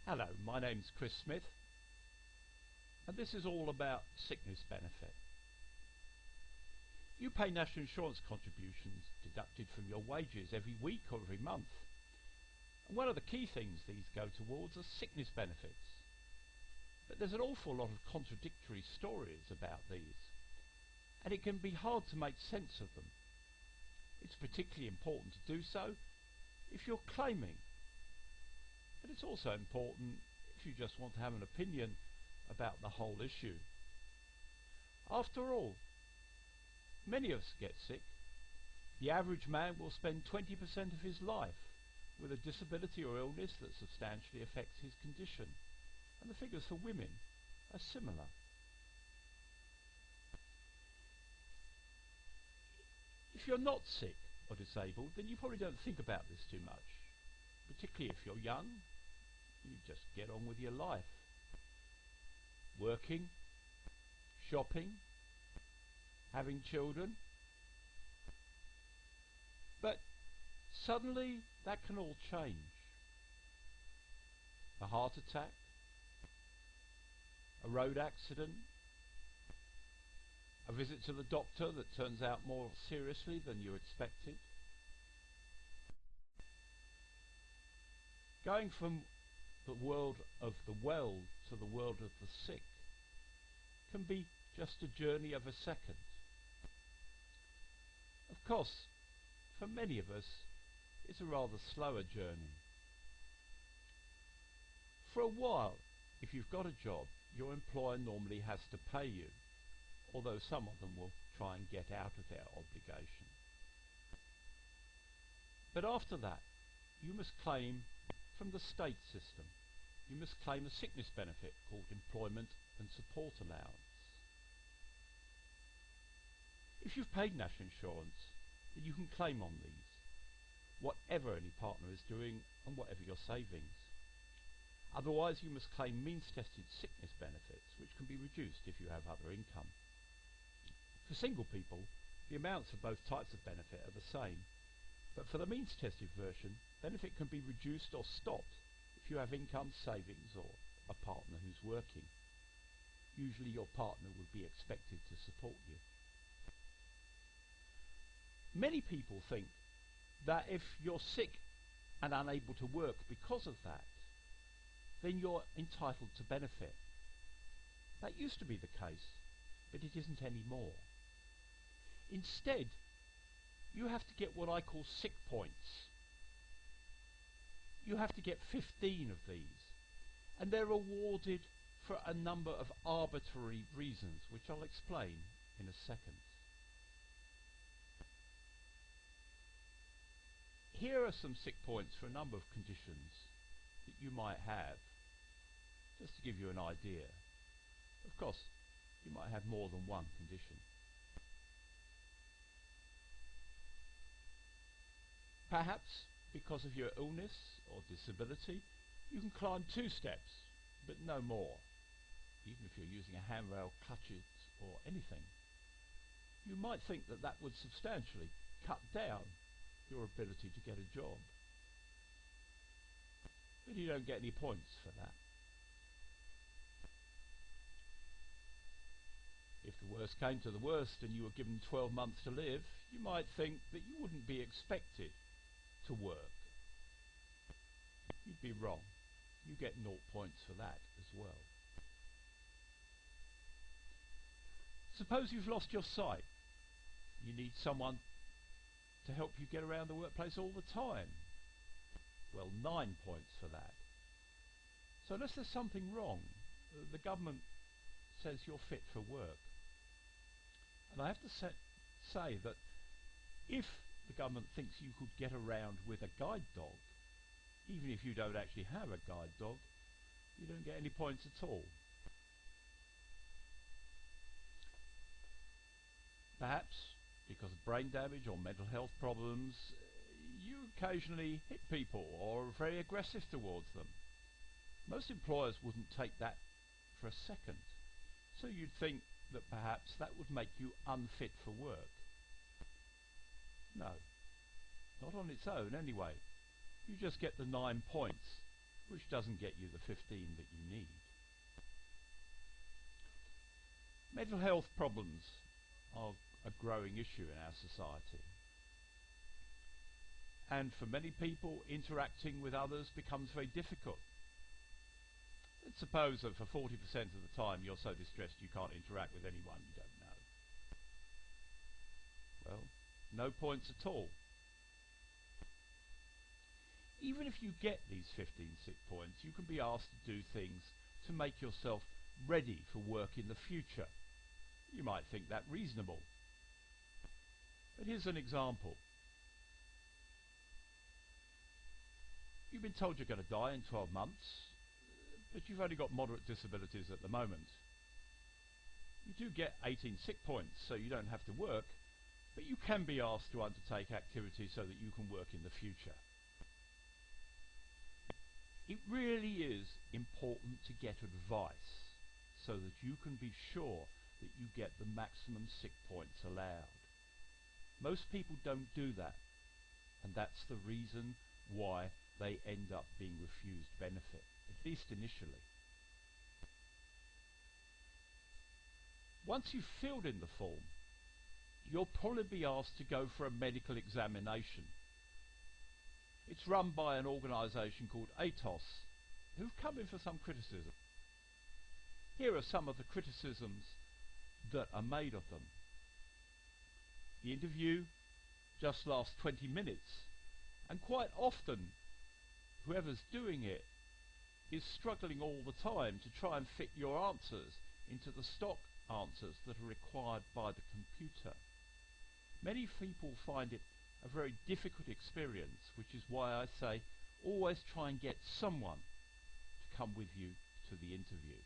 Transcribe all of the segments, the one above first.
Hello, my name's Chris Smith, and this is all about sickness benefit. You pay national insurance contributions deducted from your wages every week or every month, and one of the key things these go towards are sickness benefits. But there's an awful lot of contradictory stories about these, and it can be hard to make sense of them. It's particularly important to do so if you're claiming, but it's also important if you just want to have an opinion about the whole issue. After all, many of us get sick. The average man will spend 20% of his life with a disability or illness that substantially affects his condition, and the figures for women are similar. If you're not sick or disabled, then you probably don't think about this too much. Particularly if you're young, you just get on with your life. Working, shopping, having children. But suddenly that can all change. A heart attack, a road accident, a visit to the doctor that turns out more seriously than you expected. Going from the world of the well to the world of the sick can be just a journey of a second. Of course, for many of us, it's a rather slower journey. For a while, if you've got a job, your employer normally has to pay you, although some of them will try and get out of their obligation. But after that, you must claim from the state system. You must claim a sickness benefit called employment and support allowance. If you've paid national insurance, then you can claim on these, whatever any partner is doing and whatever your savings. Otherwise, you must claim means-tested sickness benefits, which can be reduced if you have other income. For single people, the amounts of both types of benefit are the same, but for the means-tested version, benefit can be reduced or stopped if you have income, savings, or a partner who's working. Usually your partner would be expected to support you. Many people think that if you're sick and unable to work because of that, then you're entitled to benefit. That used to be the case, but it isn't anymore. Instead, you have to get what I call sick points. You have to get 15 of these, and they're awarded for a number of arbitrary reasons, which I'll explain in a second. Here are some sick points for a number of conditions that you might have, just to give you an idea. Of course, you might have more than one condition. Perhaps because of your illness or disability, you can climb 2 steps, but no more, even if you're using a handrail, clutches, or anything. You might think that that would substantially cut down your ability to get a job, but you don't get any points for that. If the worst came to the worst and you were given 12 months to live, you might think that you wouldn't be expected to work. You'd be wrong. You get 0 points for that as well. Suppose you've lost your sight. You need someone to help you get around the workplace all the time. Well, 9 points for that. So unless there's something wrong, the government says you're fit for work. And I have to say that if the government thinks you could get around with a guide dog, even if you don't actually have a guide dog, you don't get any points at all. Perhaps because of brain damage or mental health problems, you occasionally hit people or are very aggressive towards them. Most employers wouldn't take that for a second, so you'd think that perhaps that would make you unfit for work. No, not on its own anyway. You just get the 9 points which doesn't get you the 15 that you need. Mental health problems are a growing issue in our society. And for many people, interacting with others becomes very difficult. Let's suppose that for 40% of the time you're so distressed you can't interact with anyone you don't know. Well, no points at all. Even if you get these 15 sick points, you can be asked to do things to make yourself ready for work in the future. You might think that reasonable. But here's an example. You've been told you're going to die in 12 months, but you've only got moderate disabilities at the moment. You do get 18 sick points, so you don't have to work, but you can be asked to undertake activities so that you can work in the future. It really is important to get advice so that you can be sure that you get the maximum sick points allowed. Most people don't do that, and that's the reason why they end up being refused benefit, at least initially. Once you've filled in the form, you'll probably be asked to go for a medical examination. It's run by an organisation called ATOS, who've come in for some criticism. Here are some of the criticisms that are made of them. The interview just lasts 20 minutes, and quite often whoever's doing it is struggling all the time to try and fit your answers into the stock answers that are required by the computer. Many people find it a very difficult experience, which is why I say always try and get someone to come with you to the interview.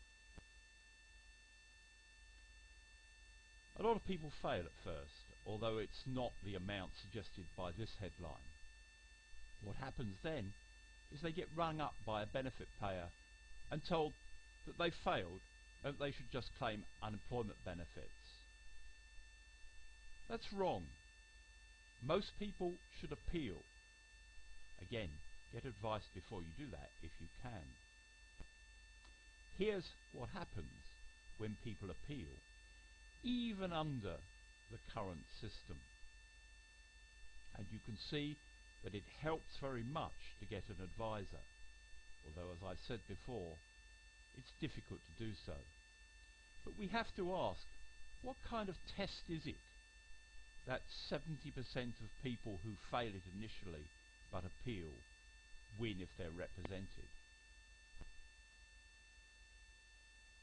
A lot of people fail at first, although it's not the amount suggested by this headline. What happens then is they get rung up by a benefit payer and told that they failed and they should just claim unemployment benefits. That's wrong. Most people should appeal. Again, get advice before you do that if you can. Here's what happens when people appeal, even under the current system. And you can see that it helps very much to get an advisor, although as I said before, it's difficult to do so. But we have to ask, what kind of test is it that 70% of people who fail it initially but appeal win if they're represented?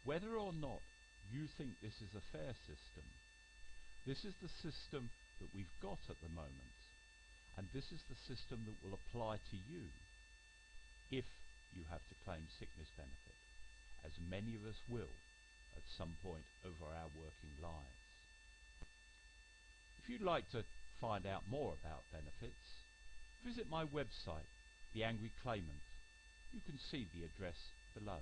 Whether or not you think this is a fair system, this is the system that we've got at the moment, and this is the system that will apply to you if you have to claim sickness benefit, as many of us will at some point over our working lives. If you'd like to find out more about benefits, visit my website, The Angry Claimant. You can see the address below.